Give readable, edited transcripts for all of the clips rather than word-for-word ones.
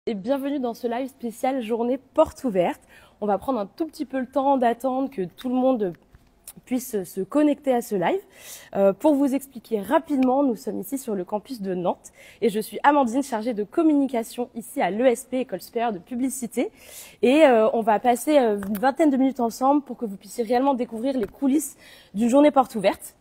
Et bienvenue dans ce live spécial journée porte ouverte. On va prendre un tout petit peu le temps d'attendre que tout le monde puisse se connecter à ce live. Pour vous expliquer rapidement, nous sommes ici sur le campus de Nantes et je suis Amandine, chargée de communication ici à l'ESP, École supérieure de publicité. Et on va passer une vingtaine de minutes ensemble pour que vous puissiez réellement découvrir les coulisses d'une journée porte ouverte.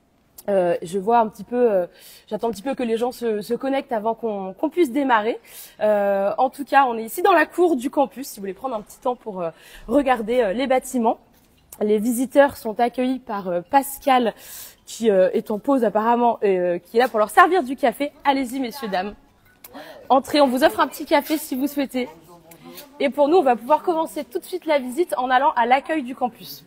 Je vois un petit peu, j'attends un petit peu que les gens se connectent avant qu'on puisse démarrer. En tout cas, on est ici dans la cour du campus, si vous voulez prendre un petit temps pour regarder les bâtiments. Les visiteurs sont accueillis par Pascal, qui est en pause apparemment, qui est là pour leur servir du café. Allez-y, messieurs, dames. Entrez, on vous offre un petit café si vous souhaitez. Et pour nous, on va pouvoir commencer tout de suite la visite en allant à l'accueil du campus.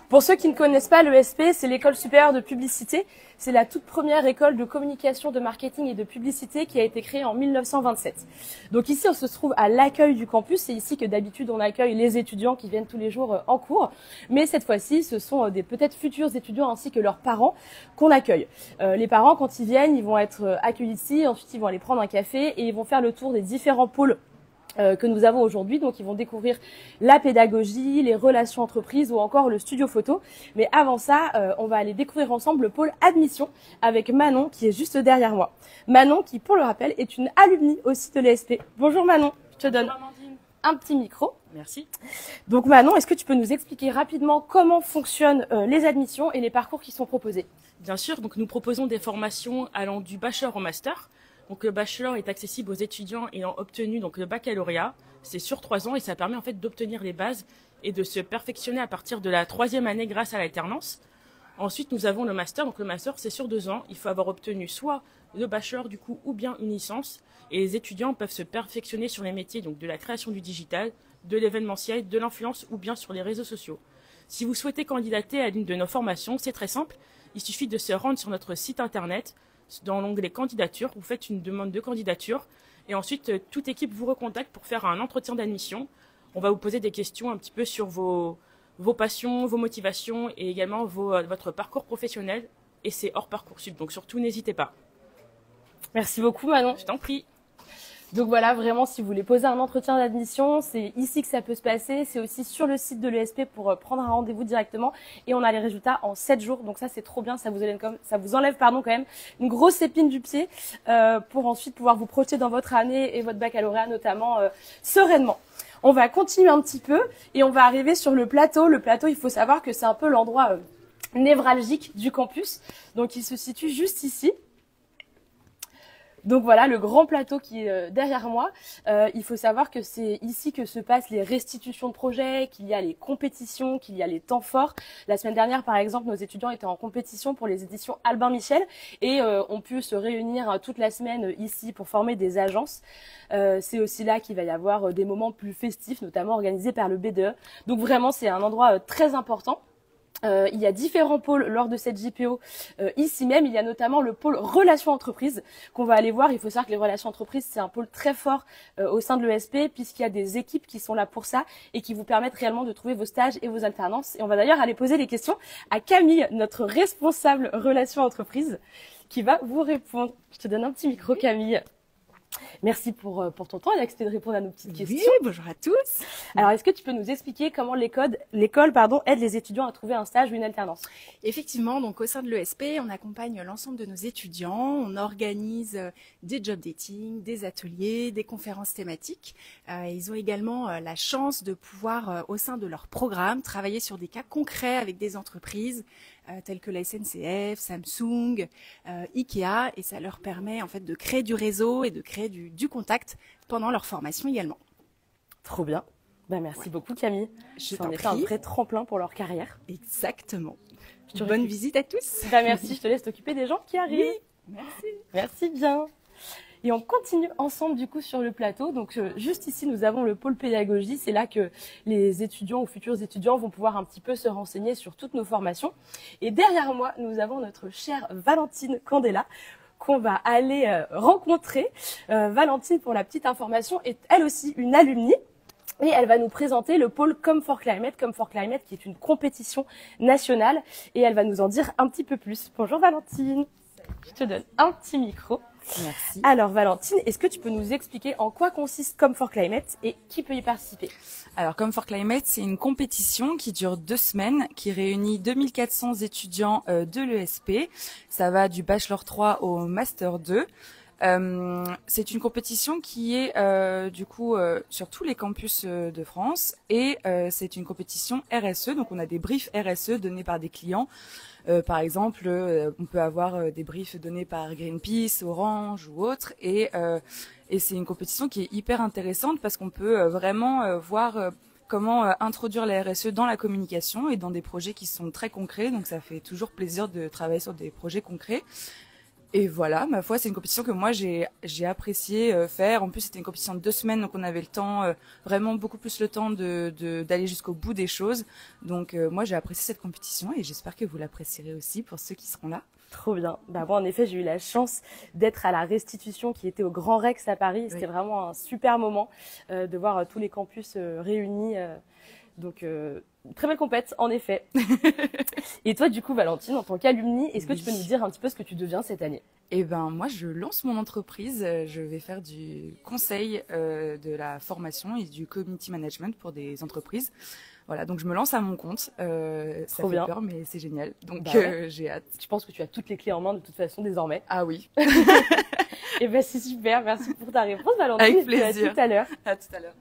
Pour ceux qui ne connaissent pas l'ESP, c'est l'École supérieure de publicité. C'est la toute première école de communication, de marketing et de publicité qui a été créée en 1927. Donc ici, on se trouve à l'accueil du campus. C'est ici que d'habitude, on accueille les étudiants qui viennent tous les jours en cours. Mais cette fois-ci, ce sont des peut-être futurs étudiants ainsi que leurs parents qu'on accueille. Les parents, quand ils viennent, ils vont être accueillis ici. Ensuite, ils vont aller prendre un café et ils vont faire le tour des différents pôles que nous avons aujourd'hui. Donc ils vont découvrir la pédagogie, les relations entreprises ou encore le studio photo. Mais avant ça, on va aller découvrir ensemble le pôle admission avec Manon qui est juste derrière moi. Manon qui, pour le rappel, est une alumni aussi de l'ESP. Bonjour Manon, je te donne un petit micro. Merci. Donc Manon, est-ce que tu peux nous expliquer rapidement comment fonctionnent les admissions et les parcours qui sont proposés? Bien sûr, donc nous proposons des formations allant du bachelor au master. Donc le bachelor est accessible aux étudiants ayant obtenu donc le baccalauréat. C'est sur 3 ans et ça permet en fait d'obtenir les bases et de se perfectionner à partir de la 3e année grâce à l'alternance. Ensuite, nous avons le master. Donc le master, c'est sur 2 ans. Il faut avoir obtenu soit le bachelor du coup ou bien une licence. Et les étudiants peuvent se perfectionner sur les métiers donc de la création du digital, de l'événementiel, de l'influence ou bien sur les réseaux sociaux. Si vous souhaitez candidater à l'une de nos formations, c'est très simple. Il suffit de se rendre sur notre site internet. Dans l'onglet candidature, vous faites une demande de candidature et ensuite toute équipe vous recontacte pour faire un entretien d'admission. On va vous poser des questions un petit peu sur vos passions, vos motivations et également votre parcours professionnel et c'est hors Parcoursup, donc surtout n'hésitez pas. Merci beaucoup Manon. Je t'en prie. Donc voilà, vraiment, si vous voulez poser un entretien d'admission, c'est ici que ça peut se passer. C'est aussi sur le site de l'ESP pour prendre un rendez-vous directement. Et on a les résultats en 7 jours. Donc ça, c'est trop bien. Ça vous enlève quand même une grosse épine du pied pour ensuite pouvoir vous projeter dans votre année et votre baccalauréat notamment sereinement. On va continuer un petit peu et on va arriver sur le plateau. Le plateau, il faut savoir que c'est un peu l'endroit névralgique du campus. Donc il se situe juste ici. Donc voilà, le grand plateau qui est derrière moi. Il faut savoir que c'est ici que se passent les restitutions de projets, qu'il y a les compétitions, qu'il y a les temps forts. La semaine dernière, par exemple, nos étudiants étaient en compétition pour les éditions Albin Michel et ont pu se réunir toute la semaine ici pour former des agences. C'est aussi là qu'il va y avoir des moments plus festifs, notamment organisés par le BDE. Donc vraiment, c'est un endroit très important. Il y a différents pôles lors de cette JPO. Ici même, il y a notamment le pôle relations entreprises qu'on va aller voir. Il faut savoir que les relations entreprises, c'est un pôle très fort au sein de l'ESP puisqu'il y a des équipes qui sont là pour ça et qui vous permettent réellement de trouver vos stages et vos alternances. Et on va d'ailleurs aller poser les questions à Camille, notre responsable relations entreprises, qui va vous répondre. Je te donne un petit micro, Camille. Merci pour ton temps et d'accepter de répondre à nos petites questions. Oui, bonjour à tous. Alors, est-ce que tu peux nous expliquer comment l'école aide les étudiants à trouver un stage ou une alternance? Effectivement, donc au sein de l'ESP, on accompagne l'ensemble de nos étudiants. On organise des job dating, des ateliers, des conférences thématiques. Ils ont également la chance de pouvoir, au sein de leur programme, travailler sur des cas concrets avec des entreprises telles que la SNCF, Samsung, Ikea, et ça leur permet en fait de créer du réseau et de créer du contact pendant leur formation également. Trop bien. Merci beaucoup Camille. Ça en est un vrai tremplin pour leur carrière. Exactement. Bonne visite à tous. Merci, je te laisse t'occuper des gens qui arrivent. Oui, merci. Merci bien. Et on continue ensemble du coup sur le plateau. Donc juste ici, nous avons le pôle pédagogie. C'est là que les étudiants ou futurs étudiants vont pouvoir un petit peu se renseigner sur toutes nos formations. Et derrière moi, nous avons notre chère Valentine Candela qu'on va aller rencontrer. Valentine, pour la petite information, est elle aussi une alumni. Et elle va nous présenter le pôle Come4Climate, Come4Climate qui est une compétition nationale. Et elle va nous en dire un petit peu plus. Bonjour Valentine. Je te donne un petit micro. Merci. Alors Valentine, est-ce que tu peux nous expliquer en quoi consiste Come for Climate et qui peut y participer? Alors, Come for Climate, c'est une compétition qui dure 2 semaines, qui réunit 2400 étudiants de l'ESP. Ça va du Bachelor 3 au Master 2. C'est une compétition qui est sur tous les campus de France et c'est une compétition RSE. Donc, on a des briefs RSE donnés par des clients. Par exemple, on peut avoir des briefs donnés par Greenpeace, Orange ou autres. Et c'est une compétition qui est hyper intéressante parce qu'on peut vraiment voir comment introduire la RSE dans la communication et dans des projets qui sont très concrets. Donc ça fait toujours plaisir de travailler sur des projets concrets. Et voilà, ma foi, c'est une compétition que moi j'ai apprécié faire. En plus, c'était une compétition de 2 semaines, donc on avait le temps, vraiment beaucoup plus le temps d'aller jusqu'au bout des choses. Donc moi j'ai apprécié cette compétition et j'espère que vous l'apprécierez aussi pour ceux qui seront là. Trop bien. Bah moi en effet j'ai eu la chance d'être à la restitution qui était au Grand Rex à Paris. C'était vraiment un super moment de voir tous les campus réunis. Donc très belle compète en effet. Et toi du coup Valentine, en tant qu'alumni, est-ce que tu peux nous dire un petit peu ce que tu deviens cette année? Eh ben moi je lance mon entreprise. Je vais faire du conseil, de la formation et du community management pour des entreprises. Voilà, donc je me lance à mon compte. Ça fait bien. peur, mais c'est génial. Donc j'ai hâte. Je pense que tu as toutes les clés en main de toute façon désormais. Ah oui. Et ben c'est super, merci pour ta réponse Valentine. Avec Et puis, plaisir. à tout à l'heure. À tout à l'heure.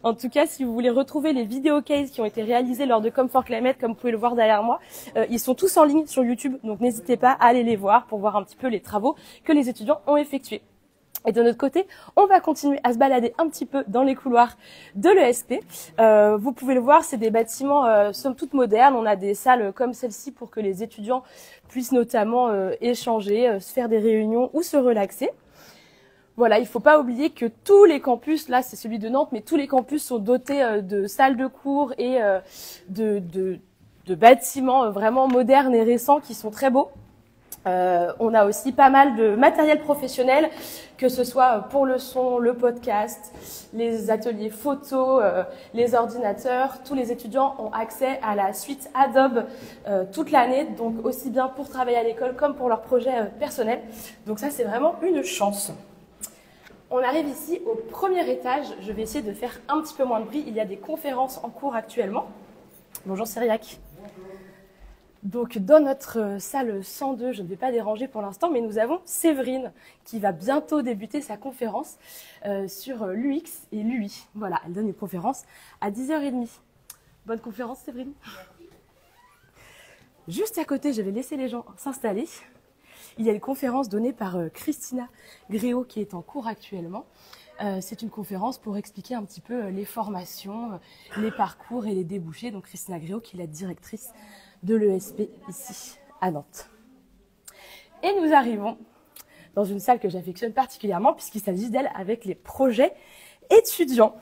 En tout cas, si vous voulez retrouver les vidéos cases qui ont été réalisées lors de Come for Climate, comme vous pouvez le voir derrière moi, ils sont tous en ligne sur YouTube. Donc n'hésitez pas à aller les voir pour voir un petit peu les travaux que les étudiants ont effectués. Et de notre côté, on va continuer à se balader un petit peu dans les couloirs de l'ESP. Vous pouvez le voir, c'est des bâtiments somme toute modernes. On a des salles comme celle-ci pour que les étudiants puissent notamment échanger, se faire des réunions ou se relaxer. Voilà, il faut pas oublier que tous les campus, là c'est celui de Nantes, mais tous les campus sont dotés de salles de cours et de bâtiments vraiment modernes et récents qui sont très beaux. On a aussi pas mal de matériel professionnel, que ce soit pour le son, le podcast, les ateliers photos, les ordinateurs. Tous les étudiants ont accès à la suite Adobe toute l'année, donc aussi bien pour travailler à l'école comme pour leurs projets personnels. Donc ça, c'est vraiment une chance. On arrive ici au premier étage. Je vais essayer de faire un petit peu moins de bruit. Il y a des conférences en cours actuellement. Bonjour Cyriac. Donc dans notre salle 102, je ne vais pas déranger pour l'instant, mais nous avons Séverine qui va bientôt débuter sa conférence sur l'UX et l'UI. Voilà, elle donne une conférence à 10h30. Bonne conférence Séverine. Juste à côté, je vais laisser les gens s'installer. Il y a une conférence donnée par Christina Gréau qui est en cours actuellement. C'est une conférence pour expliquer un petit peu les formations, les parcours et les débouchés. Donc Christina Gréau qui est la directrice de l'ESP ici à Nantes. Et nous arrivons dans une salle que j'affectionne particulièrement puisqu'il s'agit d'elle avec les projets étudiants.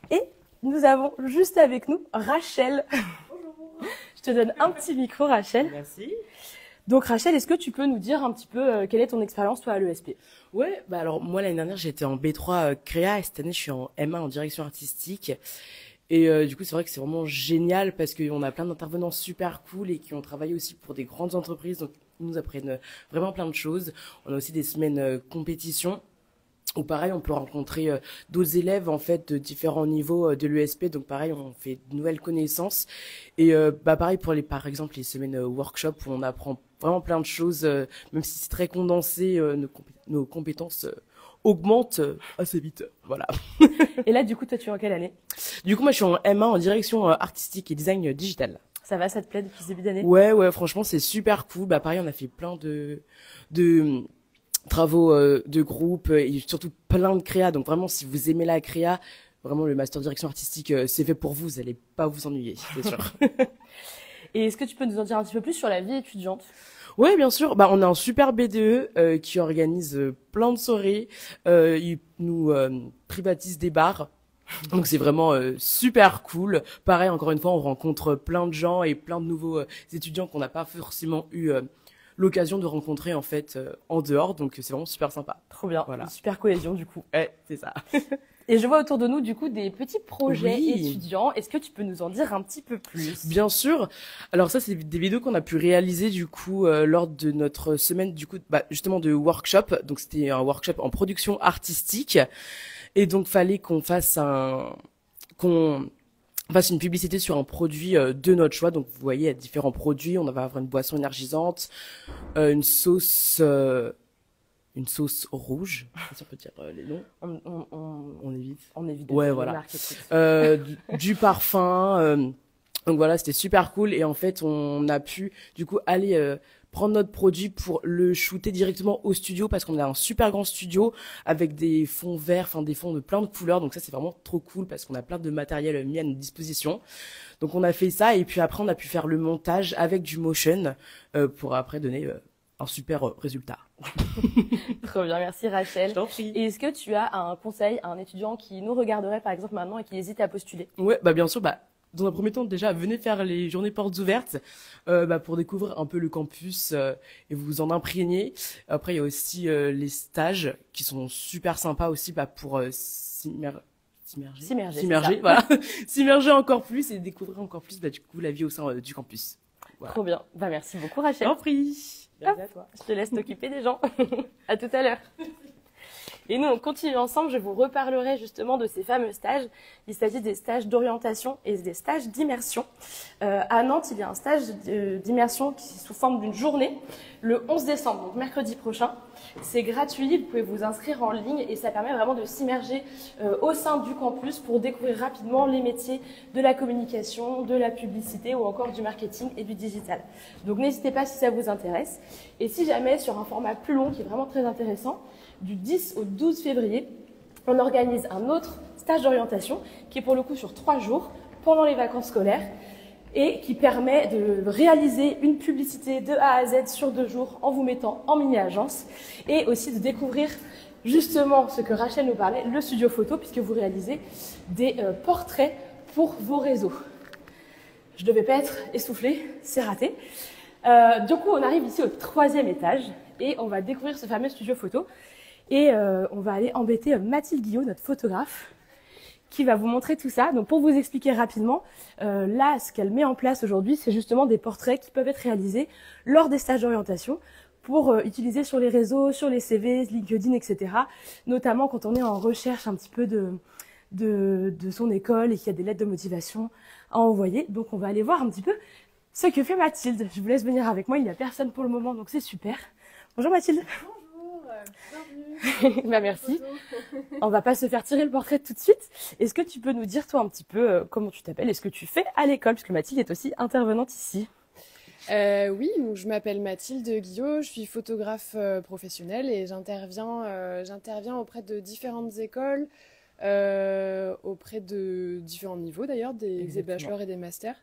Et nous avons juste avec nous Rachel. Bonjour. Je te donne un petit micro Rachel. Merci. Donc Rachel, est-ce que tu peux nous dire un petit peu quelle est ton expérience toi à l'ESP? Ouais, bah alors moi l'année dernière j'étais en B3 créa et cette année je suis en M1 en direction artistique. Et du coup c'est vrai que c'est vraiment génial parce qu'on a plein d'intervenants super cool et qui ont travaillé aussi pour des grandes entreprises, donc ils nous apprennent vraiment plein de choses. On a aussi des semaines compétition où pareil on peut rencontrer d'autres élèves en fait de différents niveaux de l'ESP, donc pareil on fait de nouvelles connaissances. Et bah pareil pour par exemple les semaines workshop où on apprend vraiment plein de choses, même si c'est très condensé, nos compétences augmentent assez vite. Voilà. Et là, du coup, toi, tu es en quelle année? Du coup, moi, je suis en M1 en direction artistique et design digital. Ça va, ça te plaît depuis ce début d'année? Ouais, franchement, c'est super cool. Bah, pareil, on a fait plein de travaux de groupe et surtout plein de créa. Donc vraiment, si vous aimez la créa, vraiment le master direction artistique, c'est fait pour vous. Vous allez pas vous ennuyer, c'est sûr. Et est-ce que tu peux nous en dire un petit peu plus sur la vie étudiante? Ouais, bien sûr. Bah, on a un super BDE qui organise plein de soirées. Il nous privatise des bars. Donc c'est vraiment super cool. Pareil, encore une fois, on rencontre plein de gens et plein de nouveaux étudiants qu'on n'a pas forcément eu l'occasion de rencontrer en fait en dehors, donc c'est vraiment super sympa. Trop bien, Voilà. une super cohésion du coup. Ouais, c'est ça. Et je vois autour de nous du coup des petits projets Oui. étudiants. Est-ce que tu peux nous en dire un petit peu plus? Bien sûr. Alors ça, c'est des vidéos qu'on a pu réaliser du coup lors de notre semaine du coup justement de workshop. Donc c'était un workshop en production artistique et donc fallait qu'on fasse une publicité sur un produit de notre choix. Donc vous voyez, il y a différents produits. On va avoir une boisson énergisante, une sauce rouge, si on peut dire les noms. On évite. On évite. Ouais, voilà. Du parfum. Donc voilà, c'était super cool. Et en fait, on a pu du coup aller prendre notre produit pour le shooter directement au studio parce qu'on a un super grand studio avec des fonds verts, enfin des fonds de plein de couleurs. Donc ça, c'est vraiment trop cool parce qu'on a plein de matériel mis à notre disposition. Donc on a fait ça et puis après, on a pu faire le montage avec du motion pour après donner un super résultat. Trop bien, merci Rachel. Je t'en prie. Et est-ce que tu as un conseil à un étudiant qui nous regarderait par exemple maintenant et qui hésite à postuler? Ouais, bien sûr, dans un premier temps, déjà, venez faire les journées portes ouvertes pour découvrir un peu le campus et vous en imprégner. Après, il y a aussi les stages qui sont super sympas aussi pour s'immerger, voilà, s'immerger encore plus et découvrir encore plus du coup la vie au sein du campus. Voilà. Trop bien. Merci beaucoup Rachel. Je t'en prie. Merci à toi. Je te laisse t'occuper des gens. À tout à l'heure. Et nous, on continue ensemble. Je vous reparlerai justement de ces fameux stages. Il s'agit des stages d'orientation et des stages d'immersion. À Nantes, il y a un stage d'immersion qui est sous forme d'une journée, le 11 décembre, donc mercredi prochain. C'est gratuit, vous pouvez vous inscrire en ligne et ça permet vraiment de s'immerger au sein du campus pour découvrir rapidement les métiers de la communication, de la publicité ou encore du marketing et du digital. Donc n'hésitez pas si ça vous intéresse. Et si jamais sur un format plus long qui est vraiment très intéressant, du 10 au 12 février, on organise un autre stage d'orientation qui est pour le coup sur 3 jours pendant les vacances scolaires et qui permet de réaliser une publicité de A à Z sur 2 jours en vous mettant en mini-agence et aussi de découvrir justement ce que Rachel nous parlait, le studio photo, puisque vous réalisez des portraits pour vos réseaux. Je ne devais pas être essoufflée, c'est raté. Du coup, on arrive ici au 3e étage et on va découvrir ce fameux studio photo. Et on va aller embêter Mathilde Guillot, notre photographe, qui va vous montrer tout ça. Donc pour vous expliquer rapidement, là, ce qu'elle met en place aujourd'hui, c'est justement des portraits qui peuvent être réalisés lors des stages d'orientation pour utiliser sur les réseaux, sur les CV, LinkedIn, etc. Notamment quand on est en recherche un petit peu de son école et qu'il y a des lettres de motivation à envoyer. Donc on va aller voir un petit peu ce que fait Mathilde. Je vous laisse venir avec moi, il n'y a personne pour le moment, donc c'est super. Bonjour Mathilde. Bienvenue. Merci. On va pas se faire tirer le portrait tout de suite. Est-ce que tu peux nous dire toi un petit peu comment tu t'appelles et ce que tu fais à l'école, puisque Mathilde est aussi intervenante ici. Oui, donc je m'appelle Mathilde Guillot, je suis photographe professionnelle et j'interviens auprès de différentes écoles, auprès de différents niveaux d'ailleurs, des bachelors et des masters.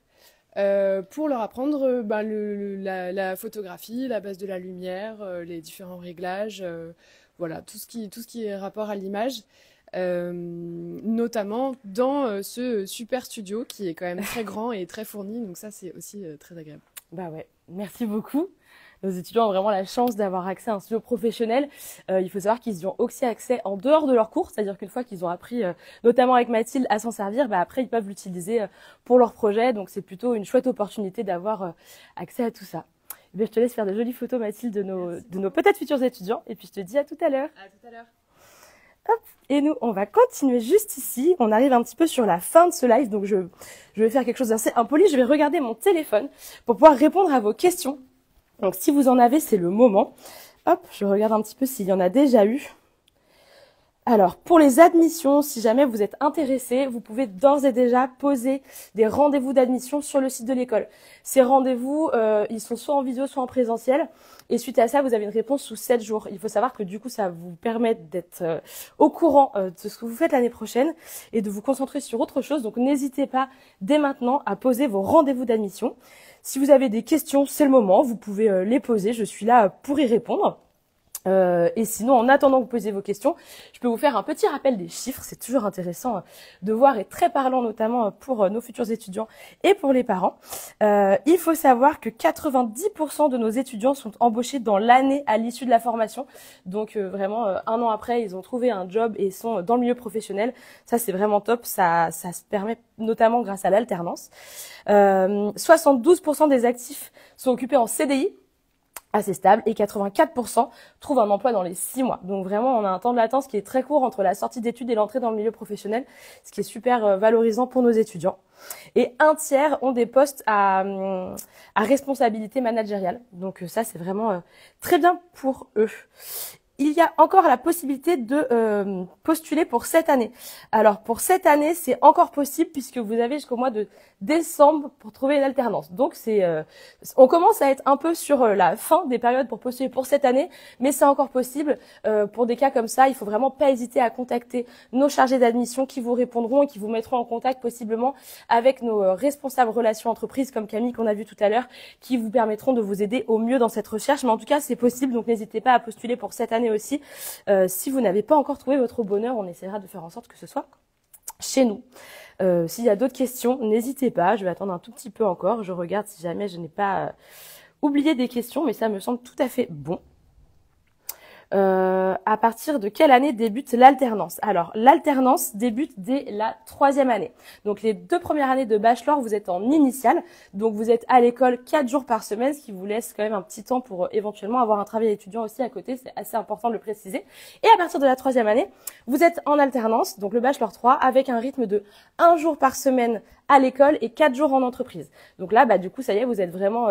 Pour leur apprendre la photographie, la base de la lumière, les différents réglages, voilà, tout ce qui est rapport à l'image, notamment dans ce super studio qui est quand même très grand et très fourni, donc ça c'est aussi très agréable. Bah ouais, merci beaucoup. Nos étudiants ont vraiment la chance d'avoir accès à un studio professionnel. Il faut savoir qu'ils y ont aussi accès en dehors de leurs cours, c'est-à-dire qu'une fois qu'ils ont appris, notamment avec Mathilde, à s'en servir, après ils peuvent l'utiliser pour leur projet. Donc c'est plutôt une chouette opportunité d'avoir accès à tout ça. Et bien, je te laisse faire de jolies photos, Mathilde, de nos peut-être futurs étudiants. Et puis je te dis à tout à l'heure. À tout à l'heure. Hop. Et nous, on va continuer juste ici. On arrive un petit peu sur la fin de ce live, donc je vais faire quelque chose d'assez impoli. Je vais regarder mon téléphone pour pouvoir répondre à vos questions. Donc si vous en avez, c'est le moment. Hop, je regarde un petit peu s'il y en a déjà eu. Alors, pour les admissions, si jamais vous êtes intéressé, vous pouvez d'ores et déjà poser des rendez-vous d'admission sur le site de l'école. Ces rendez-vous, ils sont soit en visio, soit en présentiel. Et suite à ça, vous avez une réponse sous 7 jours. Il faut savoir que du coup, ça vous permet d'être au courant de ce que vous faites l'année prochaine et de vous concentrer sur autre chose. Donc, n'hésitez pas dès maintenant à poser vos rendez-vous d'admission. Si vous avez des questions, c'est le moment. Vous pouvez les poser. Je suis là pour y répondre. Et sinon, en attendant que vous posiez vos questions, je peux vous faire un petit rappel des chiffres. C'est toujours intéressant de voir et très parlant notamment pour nos futurs étudiants et pour les parents. Il faut savoir que 90% de nos étudiants sont embauchés dans l'année à l'issue de la formation. Donc vraiment, un an après, ils ont trouvé un job et sont dans le milieu professionnel. Ça, c'est vraiment top. Ça se permet notamment grâce à l'alternance. 72% des actifs sont occupés en CDI, assez stable, et 84% trouvent un emploi dans les 6 mois. Donc vraiment, on a un temps de latence qui est très court entre la sortie d'études et l'entrée dans le milieu professionnel, ce qui est super valorisant pour nos étudiants. Et un tiers ont des postes à responsabilité managériale. Donc ça, c'est vraiment très bien pour eux. Il y a encore la possibilité de postuler pour cette année. Alors pour cette année, c'est encore possible puisque vous avez jusqu'au mois de décembre pour trouver une alternance. Donc on commence à être un peu sur la fin des périodes pour postuler pour cette année, mais c'est encore possible. Pour des cas comme ça, il faut vraiment pas hésiter à contacter nos chargés d'admission qui vous répondront et qui vous mettront en contact possiblement avec nos responsables relations entreprises comme Camille qu'on a vu tout à l'heure, qui vous permettront de vous aider au mieux dans cette recherche. Mais en tout cas, c'est possible, donc n'hésitez pas à postuler pour cette année aussi. Si vous n'avez pas encore trouvé votre bonheur, on essaiera de faire en sorte que ce soit chez nous. S'il y a d'autres questions, n'hésitez pas. Je vais attendre un tout petit peu encore. Je regarde si jamais je n'ai pas oublié des questions, mais ça me semble tout à fait bon. À partir de quelle année débute l'alternance? Alors, l'alternance débute dès la 3e année. Donc, les 2 premières années de bachelor, vous êtes en initiale. Donc, vous êtes à l'école 4 jours par semaine, ce qui vous laisse quand même un petit temps pour éventuellement avoir un travail étudiant aussi à côté. C'est assez important de le préciser. Et à partir de la 3e année, vous êtes en alternance, donc le bachelor 3, avec un rythme de 1 jour par semaine à l'école et 4 jours en entreprise. Donc là, du coup, ça y est, vous êtes vraiment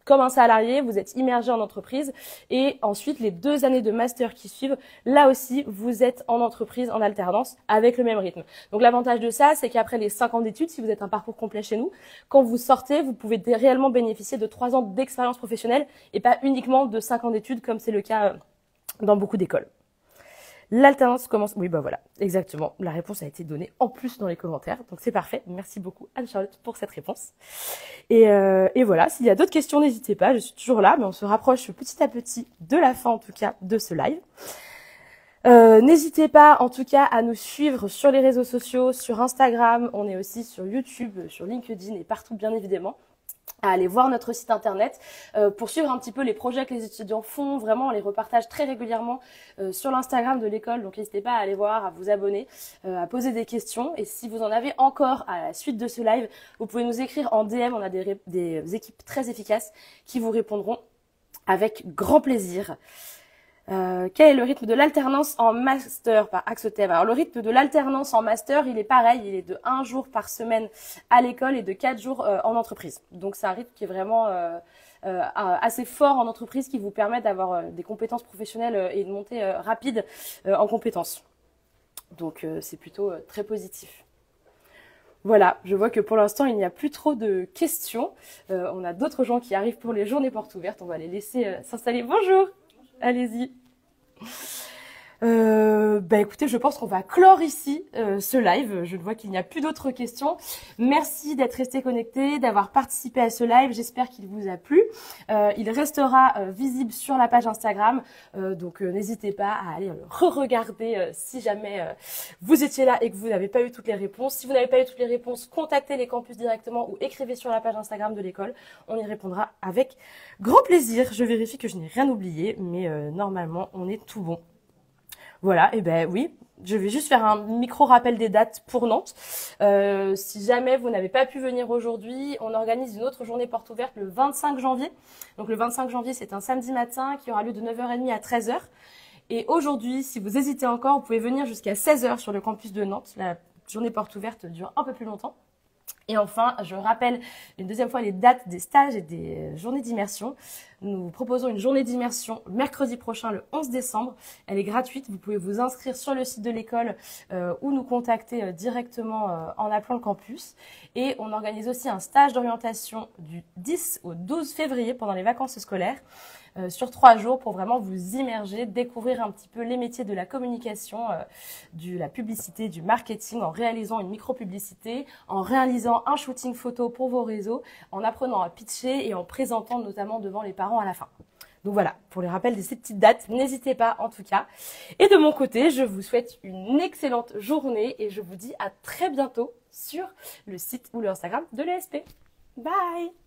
comme un salarié, vous êtes immergé en entreprise. Et ensuite, les 2 années de master qui suivent, là aussi, vous êtes en entreprise, en alternance, avec le même rythme. Donc l'avantage de ça, c'est qu'après les 5 ans d'études, si vous êtes un parcours complet chez nous, quand vous sortez, vous pouvez réellement bénéficier de 3 ans d'expérience professionnelle et pas uniquement de 5 ans d'études, comme c'est le cas dans beaucoup d'écoles. L'alternance commence... Oui, voilà, exactement. La réponse a été donnée en plus dans les commentaires. Donc, c'est parfait. Merci beaucoup, Anne-Charlotte, pour cette réponse. Et voilà, s'il y a d'autres questions, n'hésitez pas. Je suis toujours là, mais on se rapproche petit à petit de la fin, en tout cas, de ce live. N'hésitez pas, en tout cas, à nous suivre sur les réseaux sociaux, sur Instagram. On est aussi sur YouTube, sur LinkedIn et partout, bien évidemment. À aller voir notre site internet pour suivre un petit peu les projets que les étudiants font. Vraiment, on les repartage très régulièrement sur l'Instagram de l'école. Donc, n'hésitez pas à aller voir, à vous abonner, à poser des questions. Et si vous en avez encore à la suite de ce live, vous pouvez nous écrire en DM. On a des équipes très efficaces qui vous répondront avec grand plaisir. Quel est le rythme de l'alternance en master par Axotep? Alors le rythme de l'alternance en master, il est pareil, il est de 1 jour par semaine à l'école et de 4 jours en entreprise. Donc c'est un rythme qui est vraiment assez fort en entreprise, qui vous permet d'avoir des compétences professionnelles et une montée rapide en compétences. Donc c'est plutôt très positif. Voilà, je vois que pour l'instant, il n'y a plus trop de questions. On a d'autres gens qui arrivent pour les journées portes ouvertes. On va les laisser s'installer. Bonjour. Allez-y. Écoutez, je pense qu'on va clore ici ce live. Je vois qu'il n'y a plus d'autres questions. Merci d'être resté connecté, d'avoir participé à ce live. J'espère qu'il vous a plu. Il restera visible sur la page Instagram. Donc n'hésitez pas à aller re-regarder si jamais vous étiez là et que vous n'avez pas eu toutes les réponses. Si vous n'avez pas eu toutes les réponses, contactez les campus directement ou écrivez sur la page Instagram de l'école. On y répondra avec grand plaisir. Je vérifie que je n'ai rien oublié, mais normalement on est tout bon. Voilà, et oui, je vais juste faire un micro rappel des dates pour Nantes. Si jamais vous n'avez pas pu venir aujourd'hui, on organise une autre journée porte ouverte le 25 janvier. Donc le 25 janvier, c'est un samedi matin qui aura lieu de 9h30 à 13h. Et aujourd'hui, si vous hésitez encore, vous pouvez venir jusqu'à 16h sur le campus de Nantes. La journée porte ouverte dure un peu plus longtemps. Et enfin, je rappelle une deuxième fois les dates des stages et des journées d'immersion. Nous proposons une journée d'immersion mercredi prochain, le 11 décembre. Elle est gratuite. Vous pouvez vous inscrire sur le site de l'école ou nous contacter directement en appelant le campus. Et on organise aussi un stage d'orientation du 10 au 12 février pendant les vacances scolaires. Sur 3 jours pour vraiment vous immerger, découvrir un petit peu les métiers de la communication, de la publicité, du marketing, en réalisant une micro-publicité, en réalisant un shooting photo pour vos réseaux, en apprenant à pitcher et en présentant notamment devant les parents à la fin. Donc voilà, pour les rappels de ces petites dates, n'hésitez pas en tout cas. Et de mon côté, je vous souhaite une excellente journée et je vous dis à très bientôt sur le site ou l'Instagram de l'ESP. Bye!